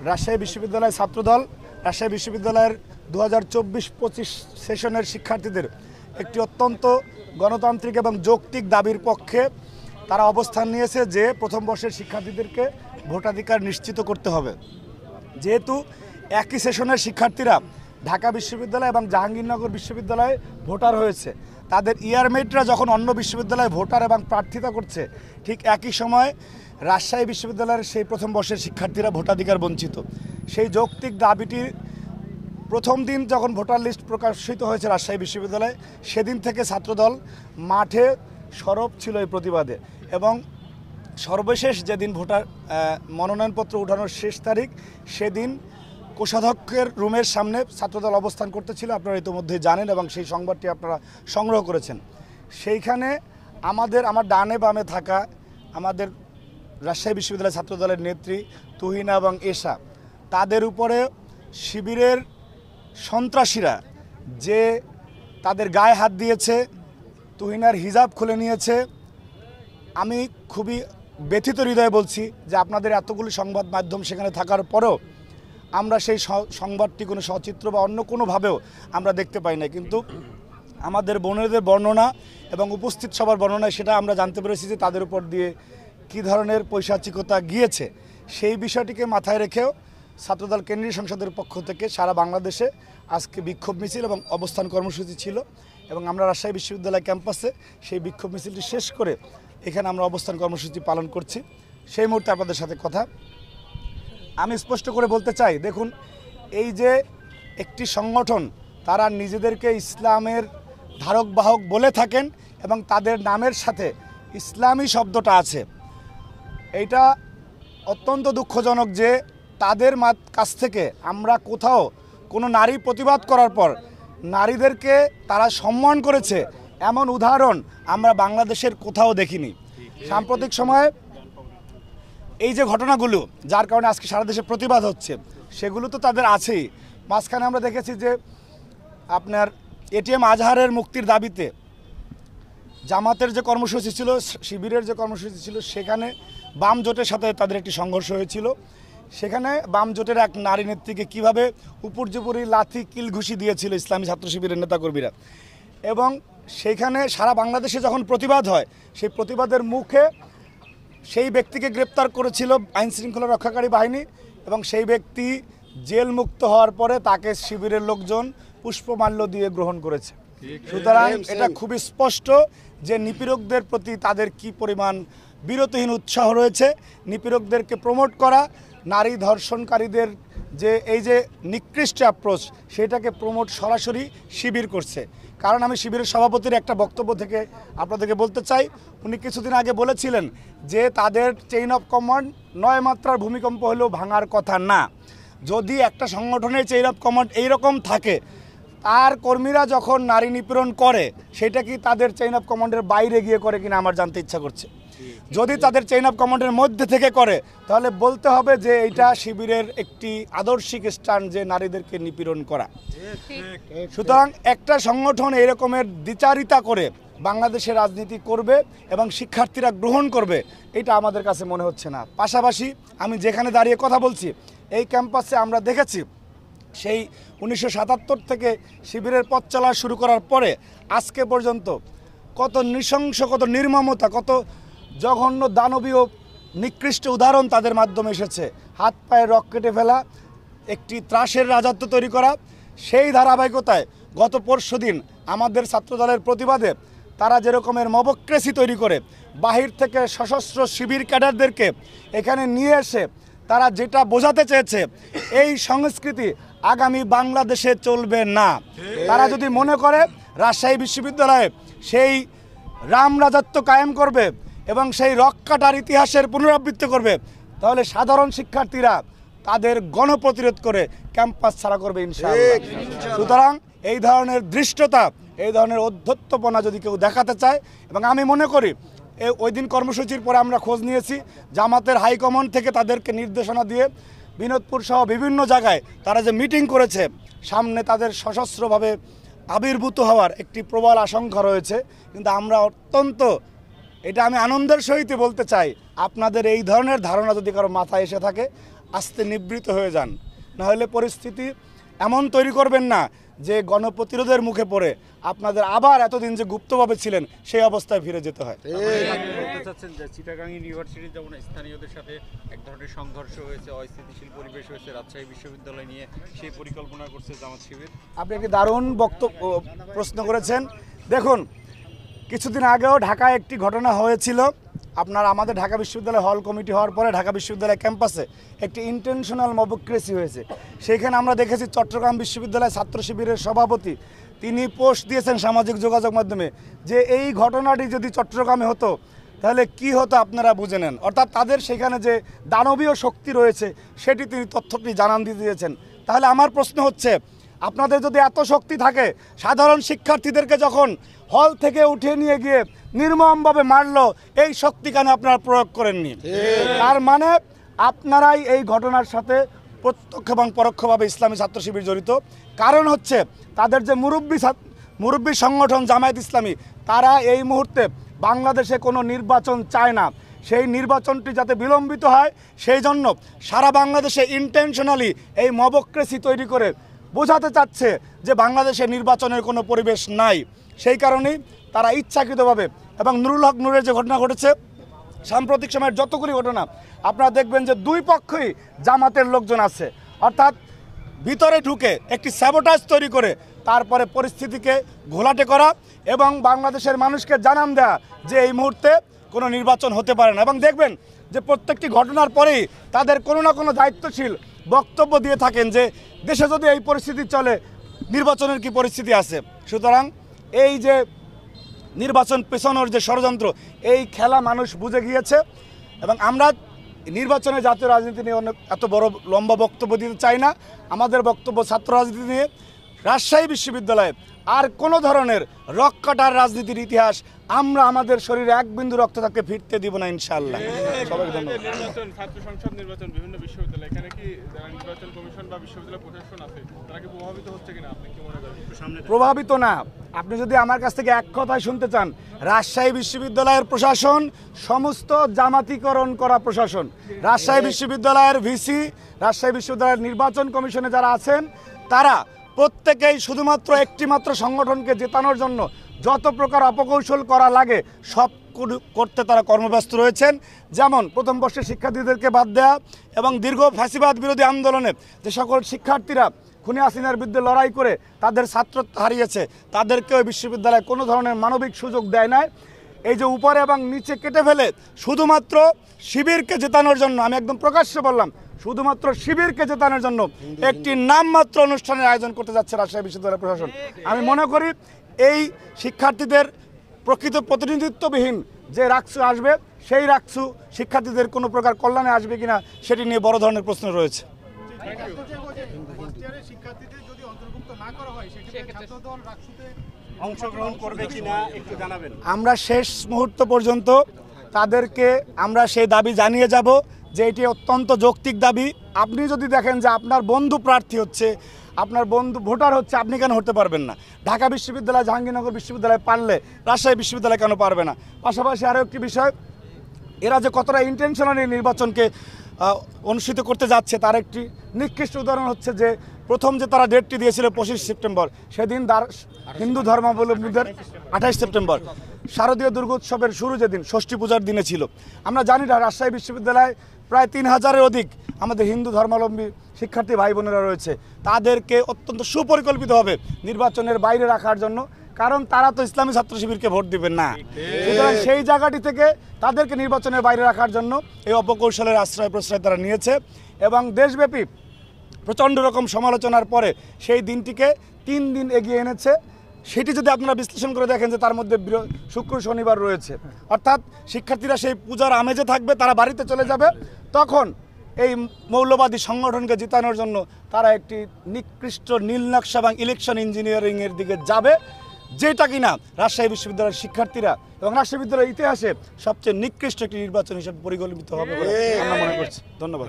রাজশাহী বিশ্ববিদ্যালয় ছাত্রদল রাজশাহী বিশ্ববিদ্যালয়ের 2024-25 সেশনের শিক্ষার্থীদের একটি অত্যন্ত গণতান্ত্রিক এবং যৌক্তিক দাবির পক্ষে তারা অবস্থান নিয়েছে যে প্রথম বর্ষের শিক্ষার্থীদেরকে ভোটাধিকার নিশ্চিত করতে হবে। যেহেতু একই সেশনের শিক্ষার্থীরা ঢাকা বিশ্ববিদ্যালয় এবং জাহাঙ্গীরনগর বিশ্ববিদ্যালয়ে ভোটার হয়েছে, তাদের ইয়ারমেটরা যখন অন্য বিশ্ববিদ্যালয়ে ভোটার এবং প্রার্থিতা করছে, ঠিক একই সময় রাজশাহী বিশ্ববিদ্যালয়ের সেই প্রথম বর্ষের শিক্ষার্থীরা ভোটাধিকার বঞ্চিত। সেই যৌক্তিক দাবিটির প্রথম দিন যখন ভোটার লিস্ট প্রকাশিত হয়েছে রাজশাহী বিশ্ববিদ্যালয়ে, সেদিন থেকে ছাত্রদল মাঠে সরব ছিল এই প্রতিবাদে। এবং সর্বশেষ যেদিন ভোটার মনোনয়নপত্র উঠানোর শেষ তারিখ, সেদিন কোষাধ্যক্ষের রুমের সামনে ছাত্রদল অবস্থান করতেছিল, আপনারা ইতিমধ্যে জানেন এবং সেই সংবাদটি আপনারা সংগ্রহ করেছেন। সেইখানে আমার ডানে বামে থাকা আমাদের রাজশাহী বিশ্ববিদ্যালয় ছাত্রদলের নেত্রী তুহিনা এবং এশা, তাদের উপরে শিবিরের সন্ত্রাসীরা যে তাদের গায়ে হাত দিয়েছে, তুহিনার হিজাব খুলে নিয়েছে। আমি খুবই ব্যথিত হৃদয়ে বলছি যে আপনাদের এতগুলি সংবাদ মাধ্যম সেখানে থাকার পরেও আমরা সেই সংবাদটি কোনো সচিত্র বা অন্য কোনোভাবেও আমরা দেখতে পাই না, কিন্তু আমাদের বোনেদের বর্ণনা এবং উপস্থিত সবার বর্ণনায় সেটা আমরা জানতে পেরেছি যে তাদের উপর দিয়ে কী ধরনের পৈশাচিকতা গিয়েছে। সেই বিষয়টিকে মাথায় রেখেও ছাত্রদল কেন্দ্রীয় সংসদের পক্ষ থেকে সারা বাংলাদেশে আজকে বিক্ষোভ মিছিল এবং অবস্থান কর্মসূচি ছিল, এবং আমরা রাজশাহী বিশ্ববিদ্যালয় ক্যাম্পাসে সেই বিক্ষোভ মিছিলটি শেষ করে এখানে আমরা অবস্থান কর্মসূচি পালন করছি। সেই মুহূর্তে আপনাদের সাথে কথা আমি স্পষ্ট করে বলতে চাই, দেখুন, এই যে একটি সংগঠন তারা নিজেদেরকে ইসলামের ধারক বাহক বলে থাকেন এবং তাদের নামের সাথে ইসলামী শব্দটা আছে, এইটা অত্যন্ত দুঃখজনক যে তাদের কাছ থেকে আমরা কোথাও কোনো নারী প্রতিবাদ করার পর নারীদেরকে তারা সম্মান করেছে এমন উদাহরণ আমরা বাংলাদেশের কোথাও দেখিনি। সাম্প্রতিক সময়ে এই যে ঘটনাগুলো যার কারণে আজকে সারা দেশে প্রতিবাদ হচ্ছে, সেগুলো তো তাদের আছেই। মাঝখানে আমরা দেখেছি যে আপনার এটিএম আজহারের মুক্তির দাবিতে জামাতের যে কর্মসূচি ছিল, শিবিরের যে কর্মসূচি ছিল, সেখানে বাম জোটের সাথে তাদের একটি সংঘর্ষ হয়েছিল। সেখানে বাম জোটের এক নারী নেত্রীকে কীভাবে উপর্যুপরি লাথি কিল ঘুষি দিয়েছিল ইসলামী ছাত্র শিবিরের নেতাকর্মীরা, এবং সেইখানে সারা বাংলাদেশে যখন প্রতিবাদ হয়, সেই প্রতিবাদের মুখে সেই ব্যক্তিকে গ্রেপ্তার করেছিল আইনশৃঙ্খলা রক্ষাকারী বাহিনী, এবং সেই ব্যক্তি জেল মুক্ত হওয়ার পরে তাকে শিবিরের লোকজন পুষ্পমাল্য দিয়ে গ্রহণ করেছে। সুতরাং এটা খুবই স্পষ্ট যে নিপীড়কদের প্রতি তাদের কি পরিমাণ বিরতিহীন উৎসাহ রয়েছে। নিপীড়কদেরকে প্রমোট করা, নারী ধর্ষণকারীদের যে এই যে নিকৃষ্ট অ্যাপ্রোচ, সেটাকে প্রমোট সরাসরি শিবির করছে। কারণ আমি শিবিরের সভাপতির একটা বক্তব্য থেকে আপনাদেরকে বলতে চাই, উনি কিছুদিন আগে বলেছিলেন যে তাদের চেইন অফ কমান্ড 9 মাত্রার ভূমিকম্প হলেও ভাঙার কথা না। যদি একটা সংগঠনের চেইন অফ কমান্ড এইরকম থাকে, তার কর্মীরা যখন নারী নিপীড়ন করে সেটা কি তাদের চেইন অফ কমান্ডের বাইরে গিয়ে করে কিনা আমার জানতে ইচ্ছা করছে। যদি তাদের চেইন অফ কমান্ডের মধ্যে থেকে করে, তাহলে বলতে হবে যে এইটা শিবিরের একটি আদর্শিক স্ট্যান্ড যে নারীদেরকে নিপীড়ন করা। সুতরাং একটা সংগঠন এই রকমের দ্বিচারিতা করে বাংলাদেশের রাজনীতি করবে এবং শিক্ষার্থীরা গ্রহণ করবে, এটা আমাদের কাছে মনে হচ্ছে না। পাশাপাশি আমি যেখানে দাঁড়িয়ে কথা বলছি, এই ক্যাম্পাসে আমরা দেখেছি সেই 1977 থেকে শিবিরের পথ চলা শুরু করার পরে আজকে পর্যন্ত কত নৃশংস, কত নির্মমতা, কত জঘন্য দানবীয় নিকৃষ্ট উদাহরণ তাদের মাধ্যমে এসেছে। হাত পায়ে রক কেটে ফেলা, একটি ত্রাসের রাজত্ব তৈরি করা। সেই ধারাবাহিকতায় গত পরশুদিন আমাদের ছাত্রদলের প্রতিবাদে তারা যেরকমের মবক্রেসি তৈরি করে বাহির থেকে সশস্ত্র শিবির ক্যাডারদেরকে এখানে নিয়ে এসে তারা যেটা বোঝাতে চেয়েছে, এই সংস্কৃতি আগামী বাংলাদেশে চলবে না। তারা যদি মনে করে রাজশাহী বিশ্ববিদ্যালয়ে সেই রাম রাজত্ব কায়েম করবে এবং সেই রক কাটার ইতিহাসের পুনরাবৃত্তি করবে, তাহলে সাধারণ শিক্ষার্থীরা তাদের গণপ্রতিরোধ করে ক্যাম্পাস ছাড়া করবে ইনশাআল্লাহ। সুতরাং এই ধরনের ধৃষ্টতা, এই ধরনের অধ্যত্বপনা যদি কেউ দেখাতে চায়, এবং আমি মনে করি ওই দিন কর্মসূচির পরে আমরা খোঁজ নিয়েছি, জামাতের হাইকমান্ড থেকে তাদেরকে নির্দেশনা দিয়ে বিনোদপুর সহ বিভিন্ন জায়গায় তারা যে মিটিং করেছে, সামনে তাদের সশস্ত্রভাবে আবির্ভূত হওয়ার একটি প্রবল আশঙ্কা রয়েছে। কিন্তু আমরা অত্যন্ত, এটা আমি আনন্দের সহিত বলতে চাই, আপনাদের এই ধরনের ধারণা যদি কারো মাথায় এসে থাকে, আস্তে নিবৃত হয়ে যান, নাহলে পরিস্থিতি এমন তৈরি করবেন না যে গণপ্রতিরোধের মুখে পড়ে আপনাদের আবার এতদিন যে গুপ্তভাবে ছিলেন সেই অবস্থায় ফিরে যেতে হয়। বলতে চাচ্ছেন যে চিটাগাং ইউনিভার্সিটির যেমন স্থানীয়দের সাথে এক ধরনের সংঘর্ষ হয়েছে, অস্থিতিশীল পরিবেশ হয়েছে, রাজশাহী বিশ্ববিদ্যালয় নিয়ে সেই পরিকল্পনা করছে জামাত শিবির। আপনি একটি দারুণ বক্তব্য প্রশ্ন করেছেন। দেখুন, কিছুদিন আগেও ঢাকায় একটি ঘটনা হয়েছিল। আপনার আমাদের ঢাকা বিশ্ববিদ্যালয় হল কমিটি হওয়ার পরে ঢাকা বিশ্ববিদ্যালয় ক্যাম্পাসে একটি ইন্টেনশনাল মবক্রেসি হয়েছে। সেইখানে আমরা দেখেছি চট্টগ্রাম বিশ্ববিদ্যালয় ছাত্র শিবিরের সভাপতি তিনি পোস্ট দিয়েছেন সামাজিক যোগাযোগ মাধ্যমে যে এই ঘটনাটি যদি চট্টগ্রামে হতো তাহলে কি হতো আপনারা বুঝে নেন। অর্থাৎ তাদের সেখানে যে দানবীয় শক্তি রয়েছে সেটি তিনি তথ্যটি জানান দিয়ে দিয়েছেন। তাহলে আমার প্রশ্ন হচ্ছে, আপনাদের যদি এত শক্তি থাকে, সাধারণ শিক্ষার্থীদেরকে যখন হল থেকে উঠিয়ে নিয়ে গিয়ে নির্মমভাবে মারলো, এই শক্তি কেন আপনারা প্রয়োগ করেননি? তার মানে আপনারাই এই ঘটনার সাথে প্রত্যক্ষ এবং পরোক্ষভাবে ইসলামী ছাত্র শিবির জড়িত। কারণ হচ্ছে তাদের যে মুরব্বী সংগঠন জামায়াত ইসলামী, তারা এই মুহূর্তে বাংলাদেশে কোনো নির্বাচন চায় না। সেই নির্বাচনটি যাতে বিলম্বিত হয় সেই জন্য সারা বাংলাদেশে ইন্টেনশনালি এই মবক্রেসি তৈরি করে বোঝাতে চাচ্ছে যে বাংলাদেশে নির্বাচনের কোনো পরিবেশ নাই। সেই কারণেই তারা ইচ্ছাকৃতভাবে, এবং নুরুল হক নূরের যে ঘটনা ঘটেছে, সাম্প্রতিক সময়ের যতগুলি ঘটনা আপনারা দেখবেন যে দুই পক্ষই জামাতের লোকজন আছে। অর্থাৎ ভিতরে ঢুকে একটি স্যাবোটাজ তৈরি করে তারপরে পরিস্থিতিকে ঘোলাটে করা এবং বাংলাদেশের মানুষকে জানান দেয়া যে এই মুহূর্তে কোনো নির্বাচন হতে পারে না। এবং দেখবেন যে প্রত্যেকটি ঘটনার পরেই তাদের কোনো না কোনো দায়িত্বশীল বক্তব্য দিয়ে থাকেন যে দেশে যদি এই পরিস্থিতি চলে নির্বাচনের কি পরিস্থিতি আছে। সুতরাং এই যে নির্বাচন পেছানোর যে ষড়যন্ত্র, এই খেলা মানুষ বুঝে গিয়েছে। এবং আমরা নির্বাচনে জাতীয় রাজনীতি নিয়ে অনেক এত বড় লম্বা বক্তব্য দিতে চাই না। আমাদের বক্তব্য ছাত্র রাজনীতি নিয়ে। রাজশাহী বিশ্ববিদ্যালয়ে আর কোনো ধরনের রক্কাটার রাজনীতির ইতিহাস আমরা আমাদের শরীরে এক বিন্দু রক্ত থাকতে ফিরতে দিব না ইনশাআল্লাহ। সবাইকে ধন্যবাদ। নির্বাচন, ছাত্র সংসদ নির্বাচন, বিভিন্ন বিশ্ববিদ্যালয়, এখানে কি যারা নির্বাচন কমিশন বা বিশ্ববিদ্যালয় প্রশাসন আছে তারা কি প্রভাবিত হচ্ছে কিনা, আপনি কি মনে করেন? প্রভাবিত না। আপনি যদি আমার কাছ থেকে এক কথায় শুনতে চান, রাজশাহী বিশ্ববিদ্যালয়ের প্রশাসন সমস্ত জামাতিকরণ করা প্রশাসন। রাজশাহী বিশ্ববিদ্যালয়ের ভিসি, রাজশাহী বিশ্ববিদ্যালয়ের নির্বাচন কমিশনে যারা আছেন তারা প্রত্যেকেই শুধুমাত্র একটি মাত্র সংগঠনকে জেতানোর জন্য যত প্রকার অপকৌশল করা লাগে সব করতে তারা কর্মব্যস্ত রয়েছেন। যেমন প্রথম বর্ষের শিক্ষার্থীদেরকে বাদ দেওয়া এবং দীর্ঘ ফ্যাসিবাদ বিরোধী আন্দোলনে যে সকল শিক্ষার্থীরা খুনি হাসিনার বিরুদ্ধে লড়াই করে তাদের ছাত্রত্ব হারিয়েছে, তাদেরকেও বিশ্ববিদ্যালয়ে কোনো ধরনের মানবিক সুযোগ দেয় নাই। এই যে উপরে এবং নিচে কেটে ফেলে শুধুমাত্র শিবিরকে জেতানোর জন্য, আমি একদম প্রকাশ্যে বললাম, শুধুমাত্র শিবিরকে জেতানোর জন্য একটি নামমাত্র অনুষ্ঠানের আয়োজন করতে যাচ্ছে রাজশাহী বিশ্ববিদ্যালয় প্রশাসন। আমি মনে করি এই শিক্ষার্থীদের প্রকৃত প্রতিনিধিত্ববিহীন যে রাকসু আসবে, সেই রাকসু শিক্ষার্থীদের কোনো প্রকার কল্যাণে আসবে কিনা সেটি নিয়ে বড় ধরনের প্রশ্ন রয়েছে। অংশগ্রহণ করবে কিনা একটু জানাবেন। আমরা শেষ মুহূর্ত পর্যন্ত তাদেরকে আমরা সেই দাবি জানিয়ে যাব যে এটি অত্যন্ত যৌক্তিক দাবি। আপনি যদি দেখেন যে আপনার বন্ধু প্রার্থী হচ্ছে, আপনার বন্ধু ভোটার হচ্ছে, আপনি কেন হতে পারবেন না? ঢাকা বিশ্ববিদ্যালয়, জাহাঙ্গীরনগর বিশ্ববিদ্যালয় পারলে রাজশাহী বিশ্ববিদ্যালয় কেন পারবে না? পাশাপাশি আরও একটি বিষয়, এরা যে কতটা ইন্টেনশনালি নির্বাচনকে অনুষ্ঠিত করতে যাচ্ছে তার একটি নিকৃষ্ট উদাহরণ হচ্ছে যে প্রথম যে তারা ডেটটি দিয়েছিল 25 সেপ্টেম্বর, সেদিন হিন্দু ধর্মাবলম্বীদের 28 সেপ্টেম্বর শারদীয় দুর্গোৎসবের শুরু যেদিন ষষ্ঠী পূজার দিনে ছিল। আমরা জানি না রাজশাহী বিশ্ববিদ্যালয়ে প্রায় 3000-এর অধিক আমাদের হিন্দু ধর্মাবলম্বী শিক্ষার্থী ভাই বোনেরা রয়েছে। তাদেরকে অত্যন্ত সুপরিকল্পিতভাবে নির্বাচনের বাইরে রাখার জন্য, কারণ তারা তো ইসলামী ছাত্র শিবিরকে ভোট দিবেন না। সুতরাং সেই জায়গাটি থেকে তাদেরকে নির্বাচনের বাইরে রাখার জন্য এই অপকৌশলের আশ্রয় প্রশ্রয় তারা নিয়েছে এবং দেশব্যাপী প্রচণ্ড রকম সমালোচনার পরে সেই দিনটিকে 3 দিন এগিয়ে এনেছে। সেটি যদি আপনারা বিশ্লেষণ করে দেখেন যে তার মধ্যে শুক্র শনিবার রয়েছে, অর্থাৎ শিক্ষার্থীরা সেই পূজার আমেজে থাকবে, তারা বাড়িতে চলে যাবে, তখন এই মৌলবাদী সংগঠনকে জিতানোর জন্য তারা একটি নিকৃষ্ট নীলনকশা এবং ইলেকশন ইঞ্জিনিয়ারিংয়ের দিকে যাবে, যেটা কিনা রাজশাহী বিশ্ববিদ্যালয়ের শিক্ষার্থীরা এবং রাজশাহী বিশ্ববিদ্যালয়ের ইতিহাসে সবচেয়ে নিকৃষ্ট একটি নির্বাচন হিসেবে পরিগণিত হবে বলে আমরা মনে করছি। ধন্যবাদ।